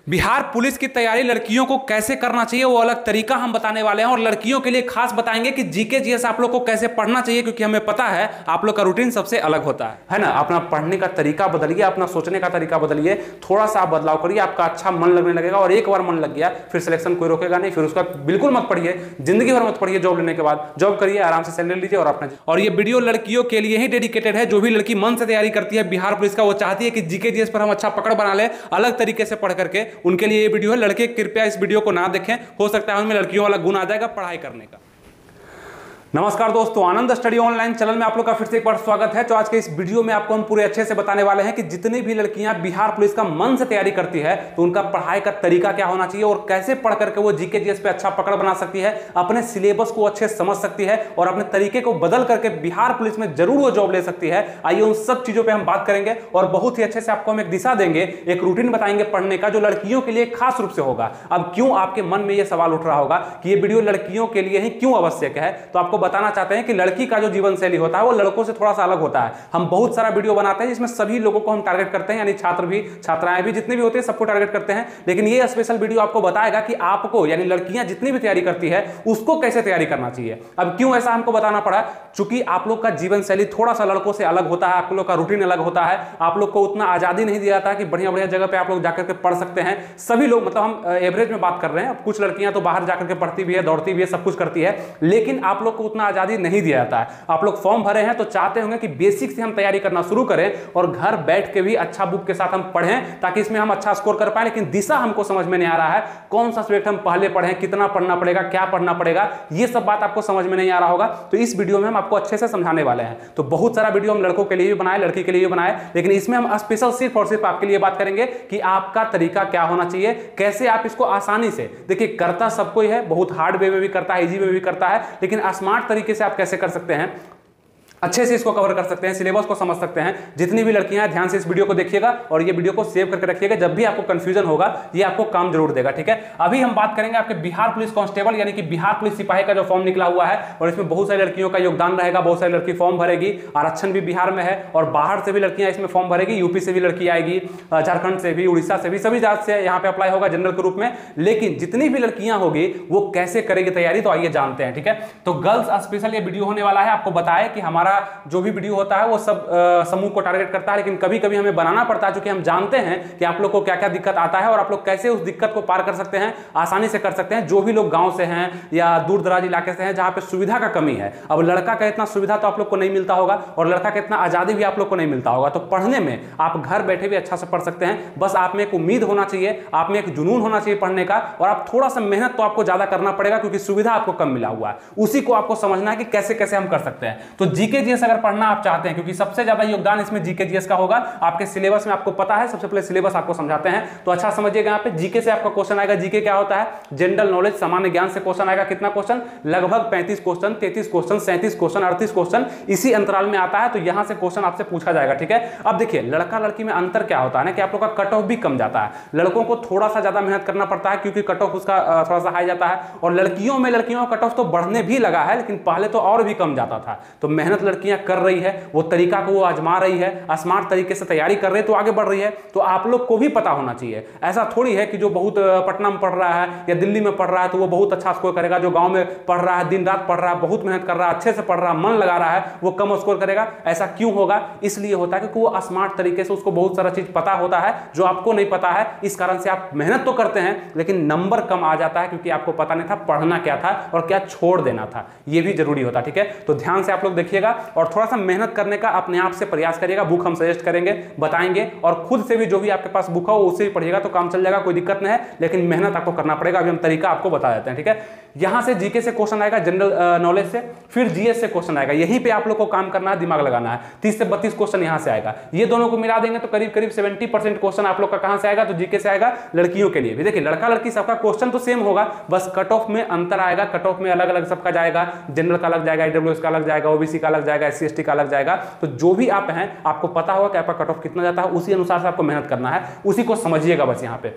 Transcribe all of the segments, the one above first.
Bihar police की तैयारी लड़कियों को कैसे करना चाहिए वो अलग तरीका हम बताने वाले हैं और लड़कियों के लिए खास बताएंगे कि जीके जीएस आप लोग को कैसे पढ़ना चाहिए, क्योंकि हमें पता है आप लोग का रूटीन सबसे अलग होता है ना। अपना पढ़ने का तरीका बदलिए, अपना सोचने का तरीका बदलिए, थोड़ा सा आप बदलाव करिए, आपका अच्छा मन लगने लगेगा। और एक बार मन लग गया फिर सिलेक्शन कोई रोकेगा नहीं, फिर उसका बिल्कुल मत पढ़िए, जिंदगी भर मत पढ़िए। जॉब लेने के बाद जॉब करिए, आराम से सैलरी लीजिए और अपना। और ये वीडियो लड़कियों के लिए ही डेडिकेटेड है। जो भी लड़की मन से तैयारी करती है बिहार पुलिस का, वो चाहती है कि जीके जीएस पर हम अच्छा पकड़ बना ले अलग तरीके से पढ़ करके, उनके लिए ये वीडियो है। लड़के कृपया इस वीडियो को ना देखें, हो सकता है उनमें लड़कियों वाला गुण आ जाएगा पढ़ाई करने का। नमस्कार दोस्तों, आनंद स्टडी ऑनलाइन चैनल में आप लोग का फिर से एक बार स्वागत है। तो आज के इस वीडियो में आपको हम पूरे अच्छे से बताने वाले हैं कि जितनी भी लड़कियां बिहार पुलिस का मन से तैयारी करती है तो उनका पढ़ाई का तरीका क्या होना चाहिए और कैसे पढ़ करके वो जीके जीएस पे अच्छा पकड़ बना सकती है, अपने सिलेबस को अच्छे से समझ सकती है और अपने तरीके को बदल करके बिहार पुलिस में जरूर वो जॉब ले सकती है। आइए उन सब चीजों पर हम बात करेंगे और बहुत ही अच्छे से आपको हम एक दिशा देंगे, एक रूटीन बताएंगे पढ़ने का जो लड़कियों के लिए खास रूप से होगा। अब क्यों आपके मन में यह सवाल उठ रहा होगा कि यह वीडियो लड़कियों के लिए ही क्यों आवश्यक है, तो आपको बताना चाहते हैं कि लड़की का जो जीवन शैली होता है वो लड़कों से थोड़ा सा अलग होता है। हम बहुत सारा वीडियो बनाते हैं जिसमें सभी लोगों को हम टारगेट करते हैं, यानी छात्र भी छात्राएं भी जितने भी होते हैं सबको टारगेट करते हैं। लेकिन ये स्पेशल वीडियो आपको बताएगा कि आपको यानी लड़कियां जितनी भी तैयारी करती है उसको कैसे तैयारी करना चाहिए। अब क्यों ऐसा हमको बताना पड़ा, चूंकि आप लोग का जीवन शैली थोड़ा सा लड़कों से अलग होता है, आप लोग का रूटीन अलग होता है, आप लोग को उतना आजादी नहीं दिया जाता है कि बढ़िया बढ़िया जगह पे आप लोग जाकर के पढ़ सकते हैं। सभी लोग, मतलब हम एवरेज में बात कर रहे हैं, कुछ लड़कियां तो बाहर जाकर के पढ़ती भी है, दौड़ती भी है, सब कुछ करती है, लेकिन आप लोग को उतना आजादी नहीं दिया जाता है। आप लोग फॉर्म भरे हैं तो चाहते होंगे कि बेसिक से हम तैयारी करना शुरू करें और घर बैठ के भी अच्छा बुक के साथ हम पढ़ें ताकि इसमें हम अच्छा स्कोर कर पाए। लेकिन दिशा हमको समझ में नहीं आ रहा है, कौन सा सब्जेक्ट हम पहले पढ़ें, कितना पढ़ना पड़ेगा, क्या पढ़ना पड़ेगा, ये सब बात आपको समझ में नहीं आ रहा होगा। तो इस वीडियो में हम आपको अच्छे से समझाने वाले हैं। तो बहुत सारा वीडियो हम लड़कों के लिए भी बनाए, लड़की के लिए भी बनाए, लेकिन इसमें हम स्पेशल सिर्फ और सिर्फ आपके लिए बात करेंगे कि आपका तरीका क्या होना चाहिए, कैसे आप इसको आसानी से, देखिए करता सब कोई है, बहुत हार्ड वे में भी करता है, इजी में भी करता है, लेकिन स्मार्ट तरीके से आप कैसे कर सकते हैं, अच्छे से इसको कवर कर सकते हैं, सिलेबस को समझ सकते हैं। जितनी भी लड़कियां ध्यान से इस वीडियो को देखिएगा और ये वीडियो को सेव करके रखिएगा, जब भी आपको कंफ्यूजन होगा ये आपको काम जरूर देगा, ठीक है। अभी हम बात करेंगे आपके बिहार पुलिस कांस्टेबल यानी कि बिहार पुलिस सिपाही का जो फॉर्म निकला हुआ है और इसमें बहुत सारी लड़कियों का योगदान रहेगा, बहुत सारी लड़की फॉर्म भरेगी। आरक्षण भी बिहार में है और बाहर से भी लड़कियां इसमें फॉर्म भरेगी, यूपी से भी लड़की आएगी, झारखंड से भी, उड़ीसा से भी, सभी जात से यहाँ पे अप्लाई होगा जनरल के रूप में। लेकिन जितनी भी लड़कियां होगी वो कैसे करेगी तैयारी, तो आइए जानते हैं, ठीक है। तो गर्ल्स स्पेशल ये वीडियो होने वाला है। आपको बताया कि हमारा जो भी होता है वो सब समूह को टारगेट करता है, लेकिन कभी कभी हमें बनाना पड़ता है क्योंकि हम जानते हैं कि आप लोग को क्या क्या दिक्कत आता है और आप लोग कैसे उस दिक्कत को पार कर सकते हैं, आसानी से कर सकते हैं। जो भी लोग गांव से हैं या दूर दराज इलाके से हैं जहां पे सुविधा का कमी है, अब लड़का का इतना सुविधा तो आप लोग को नहीं मिलता होगा और लड़का का इतना आजादी भी आप लोग को नहीं मिलता होगा, तो पढ़ने में आप घर बैठे भी अच्छा से पढ़ सकते हैं। बस आप में एक उम्मीद होना चाहिए, आप में एक जुनून होना चाहिए पढ़ने का, और आप थोड़ा सा मेहनत तो आपको ज्यादा करना पड़ेगा क्योंकि सुविधा आपको कम मिला हुआ है। उसी को आपको समझना है कि कैसे कैसे हम कर सकते हैं। तो जीके जीएस अगर पढ़ना आप चाहते हैं, क्योंकि सबसे ज्यादा योगदान इसमें जीके जीएस का होगा, आपके सिलेबस में आपको पता है, सबसे पहले सिलेबस आपको समझाते हैं। तो अच्छा समझिएगा, यहाँ पे जीके से आपका क्वेश्चन आएगा। जीके क्या होता है, जनरल नॉलेज, सामान्य ज्ञान से क्वेश्चन आएगा। कितना क्वेश्चन, लगभग 35 क्वेश्चन, 33 क्वेश्चन, 37 क्वेश्चन, 38 क्वेश्चन इसी अंतराल में आता है। तो यहां से क्वेश्चन आपसे पूछा जाएगा, ठीक है। अब देखिए लड़का लड़की में अंतर क्या होता है ना कि आप लोग का कट ऑफ भी कम जाता है। लड़कों को थोड़ा सा ज्यादा मेहनत करना पड़ता है क्योंकि कट ऑफ उसका थोड़ा सा हाई जाता है, और लड़कियों में लड़कियों का कट ऑफ तो बढ़ने भी लगा है, लेकिन पहले तो और भी कम जाता था। तो मेहनत लड़कियां कर रही है, वो तरीका को वो आजमा रही है, स्मार्ट तरीके से तैयारी कर रहे हैं, तो आगे बढ़ रही है। तो आप लोग को भी पता होना चाहिए। ऐसा थोड़ी है कि जो बहुत पटना में पढ़ रहा है या दिल्ली में पढ़ रहा है तो वो बहुत अच्छा स्कोर करेगा, जो गांव में पढ़ रहा है, दिन रात पढ़ रहा है, बहुत मेहनत कर रहा है, अच्छे से पढ़ रहा है, मन लगा रहा है, वो कम स्कोर करेगा। ऐसा क्यों होगा, इसलिए होता है क्योंकि वो स्मार्ट तरीके से उसको बहुत सारा चीज पता होता है जो आपको नहीं पता है। इस कारण से आप मेहनत तो करते हैं लेकिन नंबर कम आ जाता है क्योंकि आपको पता नहीं था पढ़ना क्या था और क्या छोड़ देना था, ये भी जरूरी होता है, ठीक है। तो ध्यान से आप लोग देखिएगा और थोड़ा सा मेहनत करने का अपने आप से प्रयास करिएगा। बुक हम सजेस्ट करेंगे, बताएंगे, और खुद से भी जो भी आपके पास बुक हो उससे भी पढ़िएगा तो काम चल जाएगा, कोई दिक्कत नहीं है। लेकिन मेहनत आपको करना पड़ेगा, अभी हम तरीका आपको बता देते हैं, ठीक है। यहां से जीके से क्वेश्चन आएगा, जनरल नॉलेज से, फिर जीएस से क्वेश्चन आएगा। यहीं पे आप लोग को काम करना है, दिमाग लगाना है। 30 से 32 क्वेश्चन यहां से आएगा। ये दोनों को मिला देंगे तो करीब करीब 70% क्वेश्चन आप लोग का कहां से आएगा, तो जीके से आएगा। लड़कियों के लिए भी देखिए लड़का लड़की सबका क्वेश्चन तो सेम होगा, बस कट ऑफ में अंतर आएगा। कट ऑफ में अलग अलग सबका जाएगा, जनरल का अलग जाएगा, ईडब्ल्यूएस का अलग जाएगा, ओबीसी का अलग जाएगा, एससी एसटी का अलग जाएगा। तो जो भी आप हैं आपको पता होगा कि आपका कट ऑफ कितना जाता है, उसी अनुसार से आपको मेहनत करना है, उसी को समझिएगा बस यहाँ पे।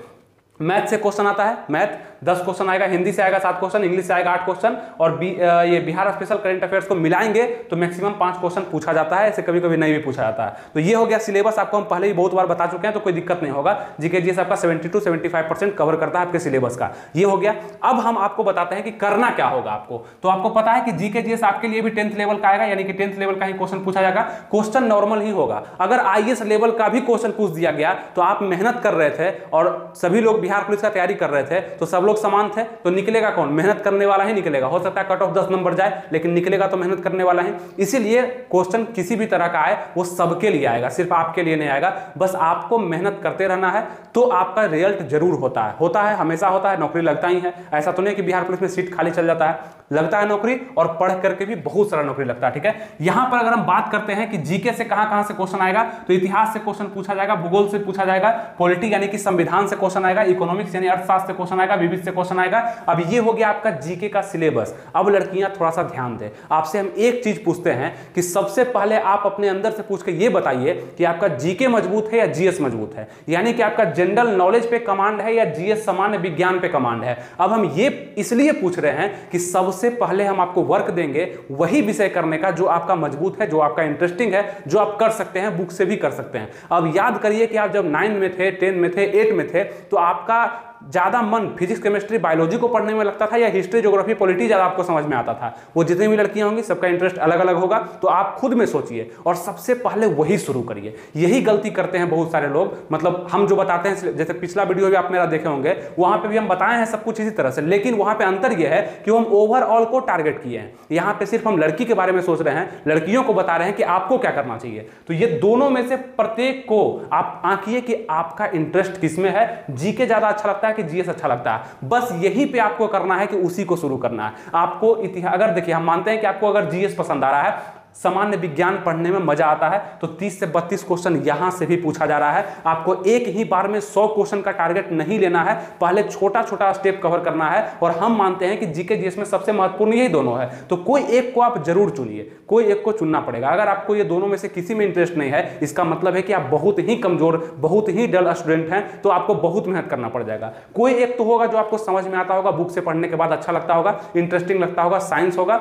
मैथ से क्वेश्चन आता है, मैथ 10 क्वेश्चन आएगा, हिंदी से आएगा 7 क्वेश्चन, इंग्लिश से आएगा 8 क्वेश्चन, और ये बिहार स्पेशल करंट अफेयर्स को मिलाएंगे तो मैक्सिमम 5 क्वेश्चन पूछा जाता है, ऐसे कभी कभी नहीं भी पूछा जाता है। तो ये हो गया सिलेबस, आपको हम पहले ही बहुत बार बता चुके हैं, तो कोई दिक्कत नहीं होगा। जीके जीएस आपका 70 to 75% कवर करता है आपके सिलेबस का, ये हो गया। अब हम आपको बताते हैं कि करना क्या होगा आपको। तो आपको पता है कि जीके जीएस आपके लिए भी 10th लेवल का आएगा, यानी कि 10th लेवल का ही क्वेश्चन पूछा जाएगा। क्वेश्चन नॉर्मल ही होगा। अगर आईएएस लेवल का भी क्वेश्चन पूछ दिया गया तो आप मेहनत कर रहे थे और सभी लोग बिहार पुलिस का तैयारी कर रहे थे, तो सब लोग समान थे, तो निकलेगा कौन? मेहनत करने वाला ही निकलेगा। हो सकता है कट ऑफ 10 नंबर जाए, लेकिन निकलेगा तो मेहनत करने वाला ही। इसीलिए क्वेश्चन किसी भी तरह का आए वो सबके लिए आएगा, सिर्फ आपके लिए नहीं आएगा। बस आपको मेहनत करते रहना है तो आपका रिजल्ट जरूर होता है, हमेशा होता है, नौकरी लगता ही है। ऐसा तो नहीं कि बिहार पुलिस में सीट खाली चल जाता है, लगता है नौकरी, और पढ़ करके भी बहुत सारा नौकरी लगता है। ठीक है, यहां पर अगर हम बात करते हैं कि जीके से कहां से क्वेश्चन आएगा, तो इतिहास से क्वेश्चन पूछा जाएगा, भूगोल से पूछा जाएगा, पॉलिटी यानी कि संविधान से क्वेश्चन आएगा, इकोनॉमिक्स यानी अर्थशास्त्र से क्वेश्चन आएगा, विविध से क्वेश्चन आएगा। अब ये हो गया आपका जीके का सिलेबस। अब लड़कियां थोड़ा सा ध्यान दें, आपसे हम एक चीज पूछते हैं कि सबसे पहले आप अपने अंदर से पूछ के ये बताइए कि आपका जीके मजबूत है या जीएस मजबूत है, यानी कि आपका जनरल नॉलेज पे कमांड है या जीएस सामान्य विज्ञान पे कमांड है। अब हम ये इसलिए पूछ रहे हैं कि सबसे पहले हम आपको वर्क देंगे वही विषय करने का जो आपका मजबूत है, जो आपका इंटरेस्टिंग है, जो आप कर सकते हैं, बुक से भी कर सकते हैं। अब याद करिए कि आप जब 9 में थे, 10 में थे, 8 में थे, तो आपका ज्यादा मन फिजिक्स, केमिस्ट्री, बायोलॉजी को पढ़ने में लगता था या हिस्ट्री, ज्योग्राफी, पॉलिटी ज्यादा आपको समझ में आता था। वो जितनी भी लड़कियां होंगी सबका इंटरेस्ट अलग अलग होगा, तो आप खुद में सोचिए और सबसे पहले वही शुरू करिए। यही गलती करते हैं बहुत सारे लोग, मतलब हम जो बताते हैं, जैसे पिछला वीडियो भी आप मेरा देखे होंगे, वहां पे भी हम बताए हैं सब कुछ इसी तरह से, लेकिन वहां पे अंतर यह है कि हम ओवरऑल को टारगेट किए हैं। यहाँ पे सिर्फ हम लड़की के बारे में सोच रहे हैं, लड़कियों को बता रहे हैं कि आपको क्या करना चाहिए। तो ये दोनों में से प्रत्येक को आप आंकिए कि आपका इंटरेस्ट किसमें है। जीके ज्यादा अच्छा लगता है कि जीएस अच्छा लगता है, बस यही पे आपको करना है कि उसी को शुरू करना है। आपको इतिहास, अगर देखिए हम मानते हैं कि आपको अगर जीएस पसंद आ रहा है, सामान्य विज्ञान पढ़ने में मजा आता है, तो 30 से 32 क्वेश्चन यहां से भी पूछा जा रहा है। आपको एक ही बार में 100 क्वेश्चन का टारगेट नहीं लेना है, पहले छोटा छोटा स्टेप कवर करना है। और हम मानते हैं कि जीके जीएस में सबसे महत्वपूर्ण यही दोनों है, तो कोई एक को आप जरूर चुनिए, कोई एक को चुनना पड़ेगा। अगर आपको ये दोनों में से किसी में इंटरेस्ट नहीं है, इसका मतलब है कि आप बहुत ही कमजोर, बहुत ही डल स्टूडेंट हैं, तो आपको बहुत मेहनत करना पड़ जाएगा। कोई एक तो होगा जो आपको समझ में आता होगा, बुक से पढ़ने के बाद अच्छा लगता होगा, इंटरेस्टिंग लगता होगा, साइंस होगा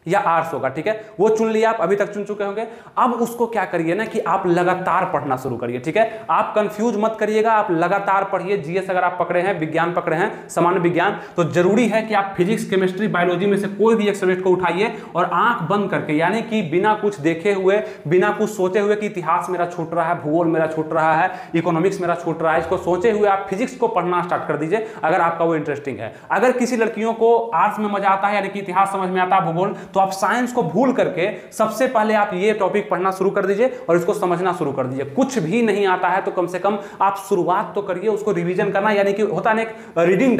या आर्ट्स होगा। ठीक है, वो चुन लिया, आप अभी तक चुन चुके होंगे। अब उसको क्या करिए ना कि आप लगातार पढ़ना शुरू करिए। ठीक है, आप कंफ्यूज मत करिएगा, आप लगातार पढ़िए। जीएस अगर आप पकड़े हैं, विज्ञान पकड़े हैं, सामान्य विज्ञान, तो जरूरी है कि आप फिजिक्स, केमिस्ट्री, बायोलॉजी में से कोई भी एक सब्जेक्ट को उठाइए और आंख बंद करके, यानी कि बिना कुछ देखे हुए, बिना कुछ सोचे हुए कि इतिहास मेरा छूट रहा है, भूगोल मेरा छूट रहा है, इकोनॉमिक्स मेरा छूट रहा है, इसको सोचे हुए आप फिजिक्स को पढ़ना स्टार्ट कर दीजिए, अगर आपका वो इंटरेस्टिंग है। अगर किसी लड़कियों को आर्ट्स में मजा आता है, यानी कि इतिहास समझ में आता है, भूगोल, तो आप साइंस को भूल करके सबसे पहले आप ये टॉपिक पढ़ना शुरू कर दीजिए और इसको समझना शुरू कर दीजिए। कुछ भी नहीं आता है तो कम से कम आप शुरुआत तो करिए, उसको रिवीजन करना, यानी कि होता है ना रीडिंग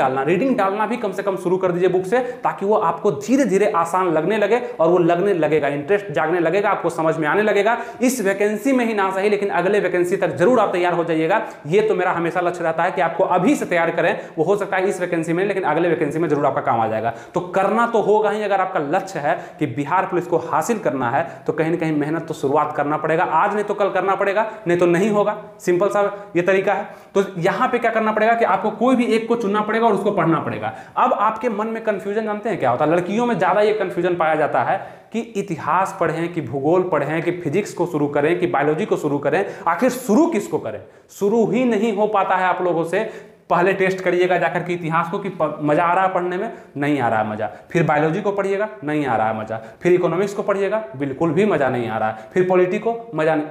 डालना भी कम से कम शुरू कर दीजिए बुक से, ताकि वो आपको धीरे धीरे आसान लगने लगे और वो लगने लगेगा, इंटरेस्ट जागने लगेगा, आपको समझ में आने लगेगा। इस वैकेंसी में ही ना सही, लेकिन अगले वैकेंसी तक जरूर आप तैयार हो जाइएगा। ये तो मेरा हमेशा लक्ष्य रहता है कि आपको अभी से तैयार करें। वो हो सकता है इस वैकेंसी में, लेकिन अगले वैकेंसी में जरूर आपका काम आ जाएगा। तो करना तो होगा ही। अगर आपका लक्ष्य है कि बिहार पुलिस को हासिल करना है, तो कहीं ना कहीं मेहनत तो शुरुआत करना पड़ेगा। आज नहीं तो कल करना पड़ेगा, नहीं तो नहीं होगा। सिंपल सा ये तरीका है। तो यहां पे क्या करना पड़ेगा कि आपको कोई भी एक को चुनना पड़ेगा और उसको पढ़ना पड़ेगा। अब आपके मन में कंफ्यूजन जानते हैं क्या होता है? लड़कियों में ज्यादा ये कंफ्यूजन पाया जाता है कि इतिहास पढ़ें कि भूगोल पढ़ें कि फिजिक्स को शुरू करें कि बायोलॉजी को शुरू करें, आखिर शुरू किसको करें? शुरू ही नहीं हो पाता है आप लोगों से। पहले टेस्ट करिएगा जाकर के इतिहास को कि मजा आ रहा है पढ़ने में, नहीं आ रहा है मजा। फिर बायोलॉजी को पढ़िएगा, नहीं आ रहा है मजा। फिर इकोनॉमिक्स को पढ़िएगा, बिल्कुल भी मजा नहीं आ रहा है। फिर पॉलिटी को मजा नहीं।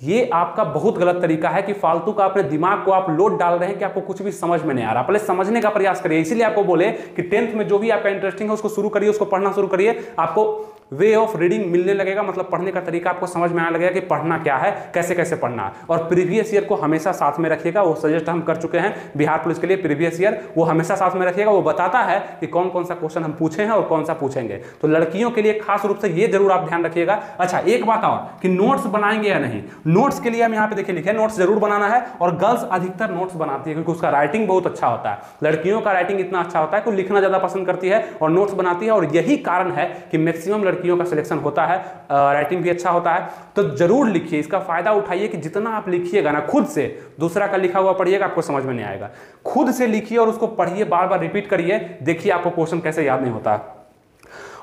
ये आपका बहुत गलत तरीका है कि फालतू का अपने दिमाग को आप लोड डाल रहे हैं कि आपको कुछ भी समझ में नहीं आ रहा। पहले समझने का प्रयास करिए। इसीलिए आपको बोले कि 10th में जो भी आपका इंटरेस्टिंग है उसको शुरू करिए, उसको पढ़ना शुरू करिए। आपको वे ऑफ रीडिंग मिलने लगेगा, मतलब पढ़ने का तरीका आपको समझ में आने लगेगा कि पढ़ना क्या है, कैसे कैसे पढ़ना है। और प्रीवियस ईयर को हमेशा साथ में रखिएगा। वो सजेस्ट हम कर चुके हैं बिहार पुलिस के लिए, प्रीवियस ईयर वो हमेशा साथ में रखिएगा। वो बताता है कि कौन कौन सा क्वेश्चन हम पूछे हैं और कौन सा पूछेंगे। तो लड़कियों के लिए खास रूप से ये जरूर आप ध्यान रखिएगा। अच्छा, एक बात और कि नोट्स बनाएंगे या नहीं। नोट्स के लिए हम यहाँ पे देखिए लिखे नोट्स जरूर बनाना है। और गर्ल्स अधिकतर नोट्स बनाती है क्योंकि उसका राइटिंग बहुत अच्छा होता है। लड़कियों का राइटिंग इतना अच्छा होता है कि लिखना ज्यादा पसंद करती है और नोट्स बनाती है। और यही कारण है कि मैक्सिमम लड़कियों का सिलेक्शन होता है, राइटिंग भी अच्छा होता है। तो जरूर लिखिए, इसका फायदा उठाइए कि जितना आप लिखिएगा ना खुद से, दूसरा का लिखा हुआ पढ़िएगा आपको समझ में नहीं आएगा। खुद से लिखिए और उसको पढ़िए, बार बार रिपीट करिए, देखिए आपको क्वेश्चन कैसे याद नहीं होता।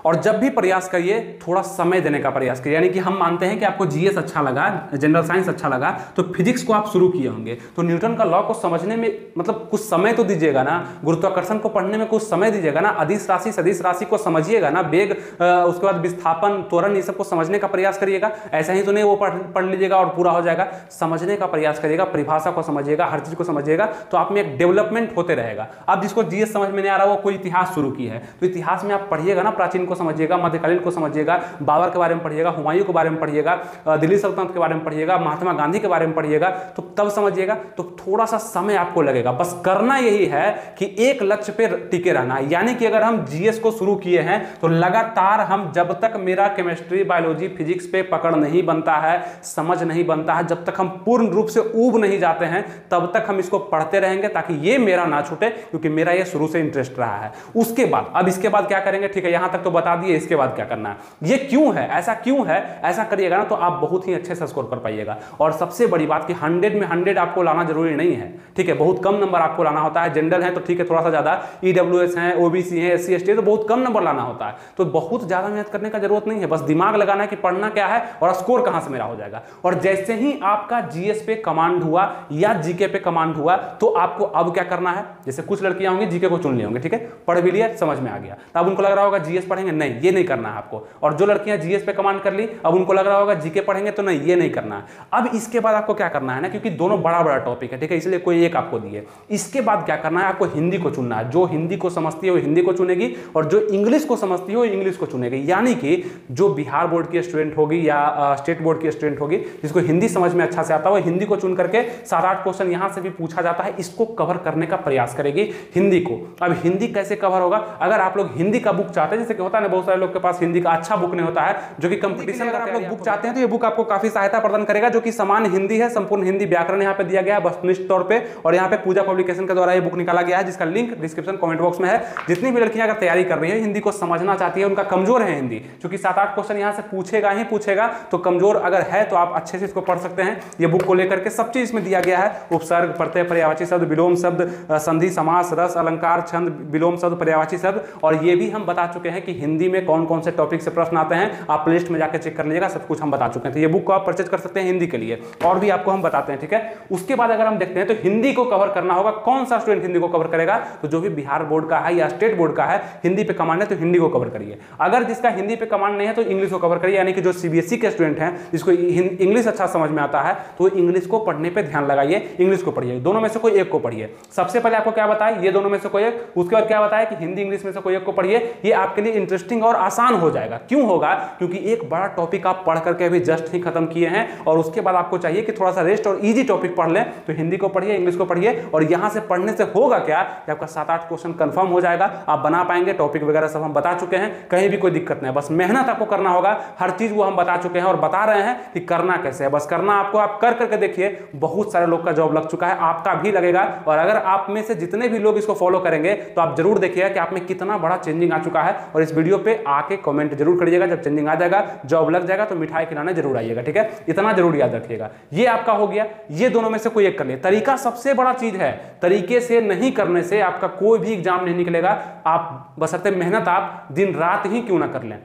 और जब भी प्रयास करिए थोड़ा समय देने का प्रयास करिए। यानी कि हम मानते हैं कि आपको जीएस अच्छा लगा, जनरल साइंस अच्छा लगा, तो फिजिक्स को आप शुरू किए होंगे, तो न्यूटन का लॉ को समझने में मतलब कुछ समय तो दीजिएगा ना, गुरुत्वाकर्षण को पढ़ने में कुछ समय दीजिएगा ना, अदिश राशि सदिश राशि को समझिएगा ना, वेग उसके बाद विस्थापन त्वरण ये सबको समझने का प्रयास करिएगा। ऐसा ही तो नहीं वो पढ़ लीजिएगा और पूरा हो जाएगा। समझने का प्रयास करिएगा, परिभाषा को समझिएगा, हर चीज को समझिएगा, तो आप में एक डेवलपमेंट होते रहेगा। अब जिसको जीएस समझ में नहीं आ रहा वो कोई इतिहास शुरू की है, तो इतिहास में आप पढ़िएगा ना, प्राचीन को समझिएगा, मध्यकालीन को समझिएगा, बाबर के बारे में पढ़िएगा, हुमायूं के बारे में पढ़िएगा, दिल्ली सल्तनत के बारे में पढ़िएगा, महात्मा गांधी के बारे में पढ़िएगा, तो तब समझिएगा। तो थोड़ा सा समय आपको लगेगा, बस करना यही है कि एक लक्ष्य पे टिके रहना है। यानी कि अगर हम जीएस को शुरू किए हैं तो लगातार हम, जब तक मेरा केमिस्ट्री बायोलॉजी फिजिक्स पे पकड़ नहीं बनता है, समझ नहीं बनता है, जब तक हम पूर्ण रूप से ऊब नहीं जाते हैं, तब तक हम इसको पढ़ते रहेंगे ताकि ये मेरा ना छूटे, क्योंकि मेरा ये शुरू से इंटरेस्ट रहा है। उसके बाद अब इसके बाद क्या करेंगे, ठीक है यहां तक तो बता दिए, इसके बाद क्या करना है, ये क्यों है, ऐसा क्यों है, ऐसा करिएगा ना तो आप बहुत ही अच्छे से स्कोर कर पाइएगा। और सबसे बड़ी बात कि 100 में 100 आपको लाना जरूरी नहीं है, ठीक है, बहुत कम नंबर आपको लाना होता है। जनरल है तो ठीक है थोड़ा सा ज्यादा, ईडब्ल्यूएस है, ओबीसी है, एससी एसटी है तो बहुत कम नंबर लाना होता है, तो बहुत ज्यादा मेहनत करने का जरूरत नहीं है, बस दिमाग लगाना है कि पढ़ना क्या है और स्कोर कहां से मेरा हो जाएगा। और जैसे ही आपका जीएस पे कमांड हुआ या जीके पे कमांड हुआ, तो आपको अब क्या करना है, जैसे कुछ लड़कियां होंगी जीके को चुन लिए होंगे, ठीक है, पढ़ भी लिया, समझ में आ गया, तब उनको लग रहा होगा जीएस पढ़ेंगे, नहीं ये नहीं करना है आपको। और जो लड़कियां जीएस पे कमांड कर ली, अब उनको लग रहा होगा जीके पढ़ेंगे, तो नहीं ये नहीं करना है। अब इसके बाद आपको क्या करना है ना, क्योंकि दोनों बड़ा बड़ा टॉपिक है, ठीक है, इसलिए कोई एक आपको दिए। इसके बाद क्या करना है, आपको हिंदी को चुनना है। जो हिंदी को समझती है वो हिंदी को चुनेगी, और जो इंग्लिश को समझती है वो इंग्लिश को चुनेगी। यानी कि जो बिहार बोर्ड की स्टूडेंट होगी या स्टेट बोर्ड की स्टूडेंट होगी, जिसको हिंदी समझ में अच्छा से आता है, वो हिंदी को चुन करके 7-8 क्वेश्चन यहां से भी पूछा जाता है, इसको कवर करने का प्रयास करेगी हिंदी को। अब हिंदी कैसे कवर होगा, अगर आप लोग हिंदी का बुक चाहते हैं, जैसे कि होता है ना बहुत सारे लोग के पास हिंदी का अच्छा बुक नहीं होता है, जो कि कंपटीशन, अगर आप लोग बुक चाहते हैं तो ये बुक आपको काफी सहायता प्रदान करेगा, जो कि सामान्य हिंदी है, संपूर्ण हिंदी व्याकरण यहाँ पे दिया गया है वस्तुनिष्ठ तौर पे, और यहाँ पे पूजा पब्लिकेशन के द्वारा ये बुक निकाला गया है, जिसका लिंक डिस्क्रिप्शन कमेंट बॉक्स में है। जितनी भी लड़कियां अगर तैयारी कर रही है, हिंदी को समझना चाहती है, उनका कमजोर है हिंदी, क्योंकि 7-8 क्वेश्चन यहाँ से पूछेगा ही पूछेगा, तो कमजोर अगर है तो आप अच्छे से इसको पढ़ सकते हैं। ये बुक को लेकर के सब चीज इसमें दिया गया है, उपसर्ग, प्रत्यय, पर्यायवाची शब्द, विलोम शब्द, संधि, समास, रस, अलंकार, छंद, विलोम शब्द, पर्यायवाची शब्द, और ये भी हम बता चुके हैं कि हिंदी में कौन कौन से टॉपिक से प्रश्न आते हैं, आप प्लेलिस्ट में जाकर चेक कर लीजिएगा, सब कुछ हम बता चुके हैं। तो ये बुक को आप परचेज कर सकते हैं हिंदी के लिए, और भी आपको हम बताते हैं, ठीक है। उसके बाद अगर हम देखते हैं तो हिंदी को कवर करना होगा, कौन सा स्टूडेंट हिंदी को कवर करेगा, तो जो भी बिहार बोर्ड का है या स्टेट बोर्ड का है, हिंदी पे कमांड है तो हिंदी को कवर करिए। अगर जिसका हिंदी पे कमांड नहीं है तो इंग्लिश को कवर करिए, यानी कि जो सीबीएसई के स्टूडेंट हैं, जिसको इंग्लिश अच्छा समझ में आता है, तो इंग्लिश को पढ़ने पर ध्यान लगाइए, इंग्लिश को पढ़िए, दोनों में से कोई एक को पढ़िए। सबसे पहले आपको क्या बताया, ये दोनों में से कोई एक, उसके बाद क्या बताया कि हिंदी इंग्लिश में से कोई एक को पढ़िए। ये आपके लिए इंटरेस्टिंग और आसान हो जाएगा। क्यों होगा, क्योंकि एक बड़ा टॉपिक आप पढ़ करके अभी जस्ट ही खत्म किए हैं, और उसके बाद आपको चाहिए कि थोड़ा सा रेस्ट और इजी टॉपिक पढ़ लें। तो हिंदी को पढ़िए, इंग्लिश को पढ़िए, और यहां से पढ़ने से होगा क्या कि आपका 7-8 क्वेश्चन कंफर्म हो जाएगा, आप बना पाएंगे। टॉपिक वगैरह सब हम बता चुके हैं, कहीं भी कोई दिक्कत नहीं है, बस मेहनत आपको करना होगा। हर चीज वो हम बता चुके हैं और बता रहे हैं कि करना कैसे है, बस करना आपको, आप कर करके देखिए। बहुत सारे लोग का जॉब लग चुका है, आपका भी लगेगा, और अगर आप में से जितने भी लोग इसको फॉलो करेंगे तो आप जरूर देखिएगा कि आप में कितना बड़ा चेंजिंग आ चुका है। और इस वीडियो पे आके कमेंट जरूर करिएगा, जब चेंजिंग आ जाएगा, जॉब लग जाएगा, तो मिठाई खिलाने जरूर आइएगा, ठीक है, इतना जरूर याद रखिएगा। ये आपका हो गया, ये दोनों में से कोई एक कर ले। तरीका सबसे बड़ा चीज है, तरीके से नहीं करने से आपका कोई भी एग्जाम नहीं निकलेगा। आप बशर्ते मेहनत आप दिन रात ही क्यों ना कर लें,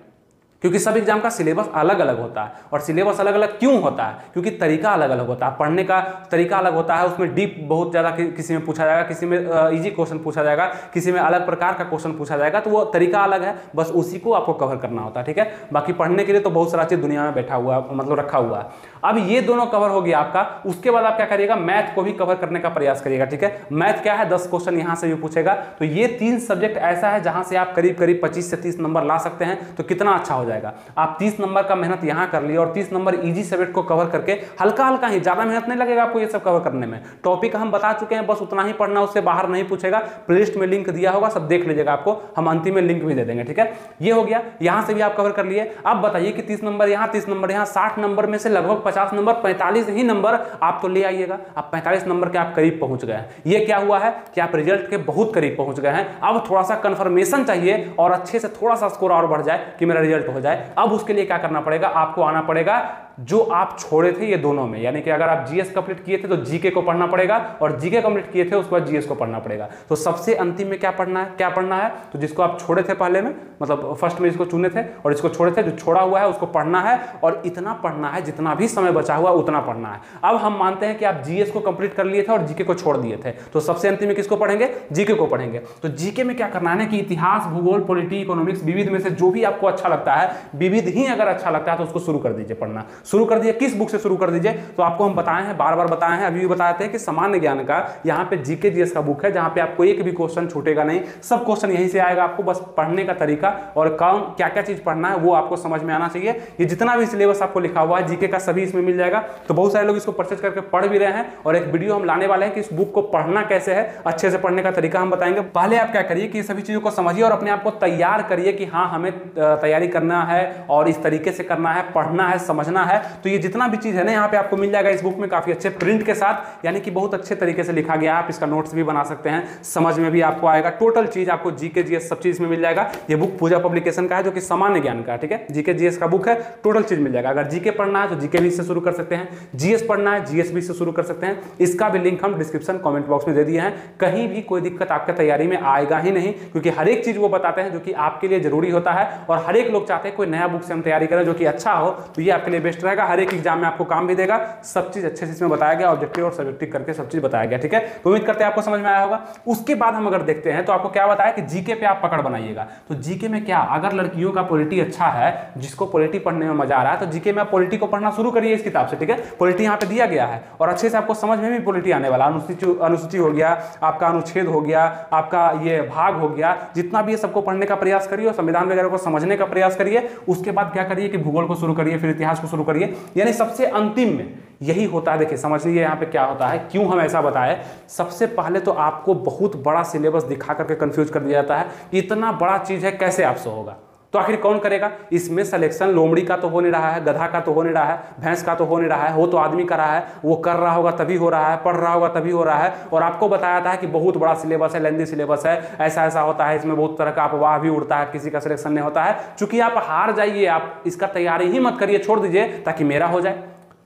क्योंकि सब एग्जाम का सिलेबस अलग अलग होता है। और सिलेबस अलग अलग क्यों होता है, क्योंकि तरीका अलग अलग होता है, पढ़ने का तरीका अलग होता है। उसमें डीप बहुत ज़्यादा किसी में पूछा जाएगा, किसी में इजी क्वेश्चन पूछा जाएगा, किसी में अलग प्रकार का क्वेश्चन पूछा जाएगा, तो वो तरीका अलग है, बस उसी को आपको कवर करना होता है, ठीक है। बाकी पढ़ने के लिए तो बहुत सारा चीज़ दुनिया में बैठा हुआ, मतलब रखा हुआ है। अब ये दोनों कवर हो गया आपका। उसके बाद आप क्या करिएगा, मैथ को भी कवर करने का प्रयास करिएगा, ठीक है। मैथ क्या है, 10 क्वेश्चन यहाँ से भी पूछेगा। तो ये 3 सब्जेक्ट ऐसा है जहाँ से आप करीब करीब 25 से 30 नंबर ला सकते हैं। तो कितना अच्छा हो जाएगा, आप 30 नंबर का मेहनत यहाँ कर लिए और 30 नंबर इजी सब्जेक्ट को कवर करके हल्का हल्का ही, ज्यादा मेहनत नहीं लगेगा आपको ये सब कवर करने में। टॉपिक हम बता चुके हैं, बस उतना ही पढ़ना, उससे बाहर नहीं पूछेगा। प्लेलिस्ट में लिंक दिया होगा, सब देख लीजिएगा, आपको हम अंतिम में लिंक भी दे देंगे, ठीक है। ये हो गया, यहाँ से भी आप कवर कर लिए। अब बताइए कि 30 नंबर यहाँ, 30 नंबर यहाँ, 60 नंबर में से लगभग 50 नंबर, 45 ही नंबर आप तो ले आइएगा। आप 45 नंबर के आप करीब पहुंच गए हैं। ये क्या हुआ है कि आप रिजल्ट के बहुत करीब पहुंच गए हैं। अब थोड़ा सा कंफर्मेशन चाहिए और अच्छे से थोड़ा सा स्कोर और बढ़ जाए कि मेरा रिजल्ट हो हो जाए। अब उसके लिए क्या करना पड़ेगा, आपको आना पड़ेगा जो आप छोड़े थे ये दोनों में, यानी कि अगर आप जीएस कंप्लीट किए थे तो जीके को पढ़ना पड़ेगा, और जीके कंप्लीट किए थे उसके बाद जीएस को पढ़ना पड़ेगा। तो सबसे अंतिम में क्या पढ़ना है, तो जिसको आप छोड़े थे पहले में, मतलब फर्स्ट में जिसको चुने थे और इसको छोड़े थे, जो छोड़ा हुआ है उसको पढ़ना है, और इतना पढ़ना है जितना भी समय बचा हुआ उतना पढ़ना है। अब हम मानते हैं कि आप जीएस को कंप्लीट कर लिए थे और जीके को छोड़ दिए थे, तो सबसे अंतिम में किसको पढ़ेंगे, जीके को पढ़ेंगे। तो जीके में क्या करना है कि इतिहास, भूगोल, पॉलिटी, इकोनॉमिक्स, विविध में से जो भी आपको अच्छा लगता है, विविध ही अगर अच्छा लगता है तो उसको शुरू कर दीजिए पढ़ना। शुरू कर दीजिए, किस बुक से शुरू कर दीजिए, तो आपको हम बताए हैं, बार बार बताए हैं, अभी भी बताते हैं कि सामान्य ज्ञान का यहाँ पे जीके जीएस का बुक है, जहां पे आपको एक भी क्वेश्चन छूटेगा नहीं, सब क्वेश्चन यहीं से आएगा। आपको बस पढ़ने का तरीका और कौन क्या क्या चीज पढ़ना है वो आपको समझ में आना चाहिए। ये जितना भी सिलेबस आपको लिखा हुआ है जीके का सभी इसमें मिल जाएगा। तो बहुत सारे लोग इसको परचेज करके पढ़ भी रहे हैं, और एक वीडियो हम लाने वाले हैं कि इस बुक को पढ़ना कैसे है, अच्छे से पढ़ने का तरीका हम बताएंगे। पहले आप क्या करिए कि ये सभी चीजों को समझिए और अपने आप को तैयार करिए कि हाँ हमें तैयारी करना है और इस तरीके से करना है, पढ़ना है, समझना है। तो ये जितना भी चीज है ना यहाँ पे आपको मिल जाएगा इस बुक में, काफी अच्छे प्रिंट के साथ, यानी कि बहुत अच्छे तरीके से लिखा गया है। आप इसका नोट्स भी बना सकते हैं, समझ में भी आपको आएगा। टोटल चीज आपको जीके जीएस सब चीज में मिल जाएगा। ये बुक पूजा पब्लिकेशन का है जो कि सामान्य ज्ञान का, ठीक है, जीके जीएस का बुक है, टोटल चीज मिल जाएगा। अगर जीके पढ़ना है तो जीके भी से शुरू कर सकते हैं, जीएस पढ़ना है जीएस भी से शुरू कर सकते हैं। इसका भी लिंक हम डिस्क्रिप्शन कमेंट बॉक्स में दे दिए हैं। कहीं भी कोई दिक्कत आपके तैयारी में आएगा ही नहीं, क्योंकि हर एक चीज वो बताते हैं जो कि आपके लिए जरूरी होता है, और हर एक लोग चाहते हैं कोई नया बुक से हम तैयारी करें जो कि अच्छा हो, तो ये आपके लिए बेस्ट रहेगा। हर एक एग्जाम में आपको काम भी देगा, सब चीज अच्छे से इसमें बताया गया, ऑब्जेक्टिव और सब्जेक्टिव करके सब चीज बताया गया, ठीक है। तो उम्मीद करते हैं आपको समझ में आया होगा। उसके बाद हम अगर देखते हैं तो आपको क्या बताया कि जीके पे आप पकड़ बनाइएगा। तो जीके में क्या, अगर लड़कियों का पॉलिटी अच्छा है, जिसको पॉलिटी पढ़ने में मजा आ रहा है, तो जीके में आप पॉलिटी को पढ़ना शुरू करिए इस किताब से, ठीक है। पॉलिटी यहाँ पे दिया गया है और अच्छे से आपको समझ में भी पॉलिटी आने वाला। अनुसूची हो गया, आपका अनुच्छेद हो गया, आपका ये भाग हो गया, जितना भी ये सबको पढ़ने का प्रयास करिए और संविधान वगैरह को समझने का प्रयास करिए। उसके बाद क्या करिए कि भूगोल को शुरू करिए, फिर इतिहास को शुरू करिए, यानी सबसे अंतिम में यही होता है। देखिए समझ लीजिए यहाँ पे क्या होता है, क्यों हम ऐसा बताएं। सबसे पहले तो आपको बहुत बड़ा सिलेबस दिखा करके कंफ्यूज कर दिया जाता है, इतना बड़ा चीज है कैसे आपसे होगा। तो आखिर कौन करेगा इसमें सिलेक्शन? लोमड़ी का तो हो नहीं रहा है, गधा का तो हो नहीं रहा है, भैंस का तो हो नहीं रहा है, वो तो आदमी कर रहा है, वो कर रहा होगा तभी हो रहा है, पढ़ रहा होगा तभी हो रहा है। और आपको बताया था कि बहुत बड़ा सिलेबस है, लेंदी सिलेबस है, ऐसा ऐसा होता है, इसमें बहुत तरह का अफवाह भी उड़ता है, किसी का सिलेक्शन नहीं होता है। चूंकि आप हार जाइए, आप इसका तैयारी ही मत करिए, छोड़ दीजिए ताकि मेरा हो जाए।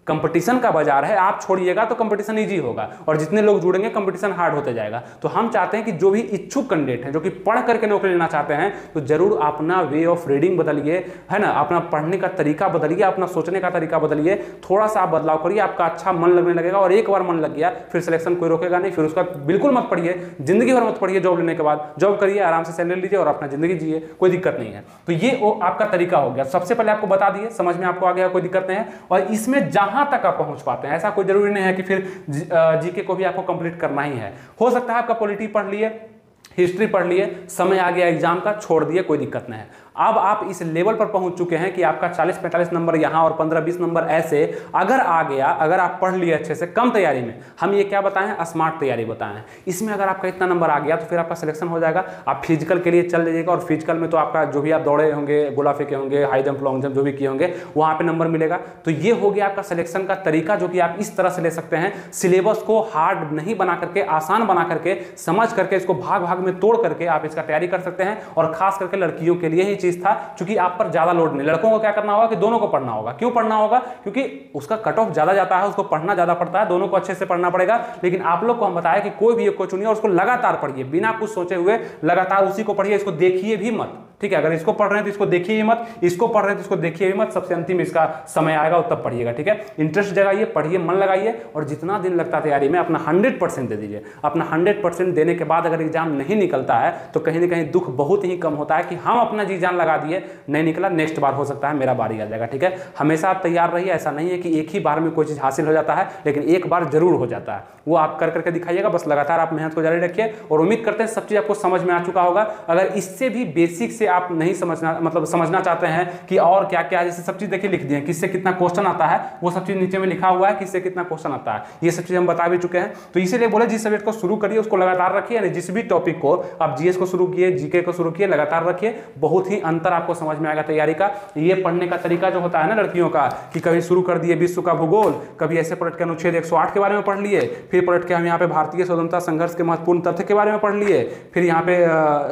कंपटीशन का बाजार है, आप छोड़िएगा तो कंपटीशन इजी होगा, और जितने लोग जुड़ेंगे कंपटीशन हार्ड होते जाएगा। तो हम चाहते हैं कि जो भी इच्छुक कैंडिडेट हैं, जो कि पढ़ करके नौकरी लेना चाहते हैं, तो जरूर अपना वे ऑफ रीडिंग बदलिए, है ना, अपना पढ़ने का तरीका बदलिए, अपना सोचने का तरीका बदलिए, थोड़ा सा आप बदलाव करिए, आपका अच्छा मन लगने लगेगा। और एक बार मन लग गया फिर सिलेक्शन कोई रोकेगा नहीं, फिर उसका बिल्कुल मत पढ़िए, जिंदगी भर मत पढ़िए। जॉब लेने के बाद जॉब करिए, आराम से सैलरी लीजिए और अपना जिंदगी जिए, कोई दिक्कत नहीं है। तो ये वो आपका तरीका हो गया। सबसे पहले आपको बता दिए, समझ में आपको आ गया, कोई दिक्कत नहीं है। और इसमें जहां तक आप पहुंच पाते हैं, ऐसा कोई जरूरी नहीं है कि फिर जीके को भी आपको कंप्लीट करना ही है। हो सकता है आपका पॉलिटी पढ़ लिए, हिस्ट्री पढ़ लिए, समय आ गया एग्जाम का, छोड़ दिए, कोई दिक्कत नहीं है। अब आप इस लेवल पर पहुंच चुके हैं कि आपका 40-45 नंबर यहाँ और 15-20 नंबर ऐसे अगर आ गया, अगर आप पढ़ लिए अच्छे से कम तैयारी में, हम ये क्या बताएं, स्मार्ट तैयारी बताएं। इसमें अगर आपका इतना नंबर आ गया तो फिर आपका सिलेक्शन हो जाएगा। आप फिजिकल के लिए चल जाइएगा, और फिजिकल में तो आपका जो भी आप दौड़े होंगे, गोला फेंके होंगे, हाई जंप, लॉन्ग जंप जो भी किए होंगे, वहाँ पे नंबर मिलेगा। तो ये हो गया आपका सिलेक्शन का तरीका, जो कि आप इस तरह से ले सकते हैं। सिलेबस को हार्ड नहीं बना करके, आसान बना करके, समझ करके, इसको भाग भाग में तोड़ करके आप इसका तैयारी कर सकते हैं। और खास करके लड़कियों के लिए ही चीज था, क्योंकि आप पर ज्यादा लोड नहीं। लड़कों को क्या करना होगा कि दोनों को पढ़ना होगा। क्यों पढ़ना होगा? क्योंकि उसका कट ऑफ ज्यादा जाता है, उसको पढ़ना ज्यादा पड़ता है, दोनों को अच्छे से पढ़ना पड़ेगा। लेकिन आप लोग को हम बताया कि कोई भी एक को चुनिए और उसको लगातार पढ़िए, बिना कुछ सोचे हुए लगातार उसी को पढ़िए, इसको देखिए भी मत, ठीक है। अगर इसको पढ़ रहे हैं तो इसको देखिए ही मत, इसको पढ़ रहे हैं तो इसको देखिए भी मत। सबसे अंतिम इसका समय आएगा तब पढ़िएगा, ठीक है। इंटरेस्ट जगाइए, पढ़िए, मन लगाइए, और जितना दिन लगता है तैयारी में अपना 100% दे दीजिए। अपना 100% देने के बाद अगर एग्जाम नहीं निकलता है तो कहीं ना कहीं दुख बहुत ही कम होता है कि हम अपना जी जान लगा दिए, नहीं निकला, नेक्स्ट बार हो सकता है मेरा बारी आ जाएगा, ठीक है। हमेशा आप तैयार रहिए। ऐसा नहीं है कि एक ही बार में कोई चीज हासिल हो जाता है, लेकिन एक बार जरूर हो जाता है। वो आप कर करके दिखाइएगा, बस लगातार आप मेहनत को जारी रखिए। और उम्मीद करते हैं सब चीज आपको समझ में आ चुका होगा। अगर इससे भी बेसिक से आप नहीं समझना चाहते हैं कि और क्या क्या, जैसे सब चीज देखिए लिख दिए, किससे कितना क्वेश्चन आता है, वो सब चीज नीचे में लिखा हुआ है, किससे कितना क्वेश्चन आता है, ये सब चीज हम बता भी चुके हैं। तो इसीलिए बोले जिस सब्जेक्ट को शुरू करिए उसको लगातार रखिए, यानी जिस भी टॉपिक को आप जीएस को शुरू किए, जीके को शुरू किए, लगातार रखिए। बहुत ही अंतर आपको समझ में आएगा तैयारी का। ये पढ़ने का तरीका जो होता है ना लड़कियों का, कि कभी शुरू कर दिए विश्व का भूगोल, कभी ऐसे पलट के अनुच्छेद 108 के बारे में पढ़ लिए, फिर पलट के हम यहाँ पे भारतीय स्वतंत्रता संघर्ष के महत्वपूर्ण तथ्य के बारे में पढ़ लिए, फिर यहाँ पे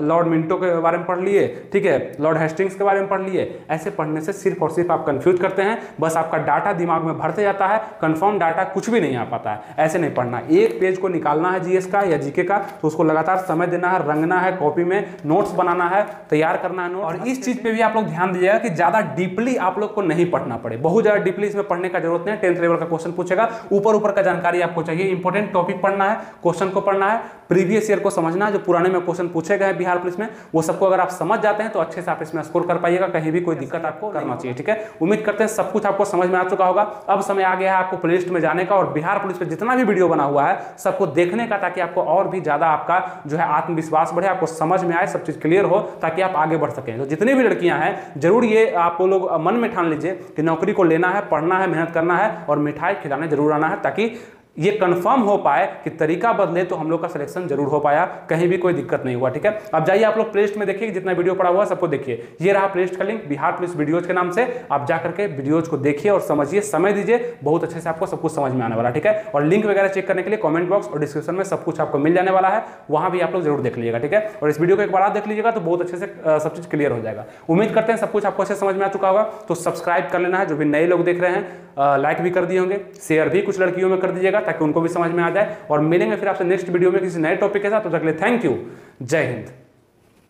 लॉर्ड मिंटो के बारे में पढ़ लिए, ठीक है, लॉर्ड हेस्टिंग्स के बारे में पढ़ लिए। ऐसे पढ़ने से सिर्फ और सिर्फ आप कंफ्यूज करते हैं, बस आपका डाटा दिमाग में भरते जाता है, कंफर्म डाटा कुछ भी नहीं आ पाता है। ऐसे नहीं पढ़ना। एक पेज को निकालना है जीएस का या जीके का, तो उसको लगातार समय देना है, रंगना है, कॉपी में नोट्स बनाना है, तैयार करना है नोट। और इस चीज पे भी आप लोग ध्यान दीजिएगा कि ज्यादा डीपली आप लोग को नहीं पढ़ना पड़े, बहुत ज्यादा डीपली इसमें पढ़ने का जरूरत नहीं है। 10th लेवल का क्वेश्चन पूछेगा, ऊपर ऊपर का जानकारी आपको चाहिए, इंपॉर्टेंट टॉपिक पढ़ना है, क्वेश्चन को पढ़ना है, प्रीवियस ईयर को समझना है, जो पुराने में क्वेश्चन पूछे गए हैं बिहार पुलिस में, वो सबको अगर आप समझ जाते हैं तो अच्छे से आप इसमें स्कोर कर पाइएगा, कहीं भी कोई दिक्कत आपको करना चाहिए। ठीक है, उम्मीद करते हैं सब कुछ आपको समझ में आ चुका होगा। अब समय आ गया है आपको प्लेलिस्ट में जाने का और बिहार पुलिस पे जितना भी वीडियो बना हुआ है सबको देखने का, ताकि आपको और भी ज्यादा आपका जो है आत्मविश्वास बढ़े, आपको समझ में आए, सब चीज क्लियर हो, ताकि आप आगे बढ़ सकें। तो जितनी भी लड़कियां हैं जरूर ये आप लोग मन में ठान लीजिए कि नौकरी को लेना है, पढ़ना है, मेहनत करना है और मिठाई खिलाने जरूर आना है, ताकि ये कंफर्म हो पाए कि तरीका बदले तो हम लोग का सिलेक्शन जरूर हो पाया, कहीं भी कोई दिक्कत नहीं हुआ। ठीक है, अब जाइए आप लोग प्लेलिस्ट में देखिए, जितना वीडियो पड़ा हुआ सबको देखिए। ये रहा प्लेलिस्ट का लिंक, बिहार पुलिस वीडियोज के नाम से। आप जाकर के वीडियोज को देखिए और समझिए, समय दीजिए, बहुत अच्छे से आपको सब कुछ समझ में आने वाला। ठीक है, और लिंक वगैरह चेक करने के लिए कमेंट बॉक्स और डिस्क्रिप्शन में सब कुछ आपको मिल जाने वाला है, वहां भी आप लोग जरूर देख लीजिएगा। ठीक है, और इस वीडियो को एक बार आप देख लीजिएगा तो बहुत अच्छे से सब चीज क्लियर हो जाएगा। उम्मीद करते हैं सब कुछ आपको अच्छे समझ में आ चुका होगा। तो सब्सक्राइब कर लेना है, जो भी नए लोग देख रहे हैं, लाइक भी कर दिए होंगे, शेयर भी कुछ लड़कियों में कर दीजिएगा ताकि उनको भी समझ में आ जाए। और मिलेंगे फिर आपसे नेक्स्ट वीडियो में किसी नए टॉपिक के साथ। तो तक के लिए थैंक यू, जय हिंद।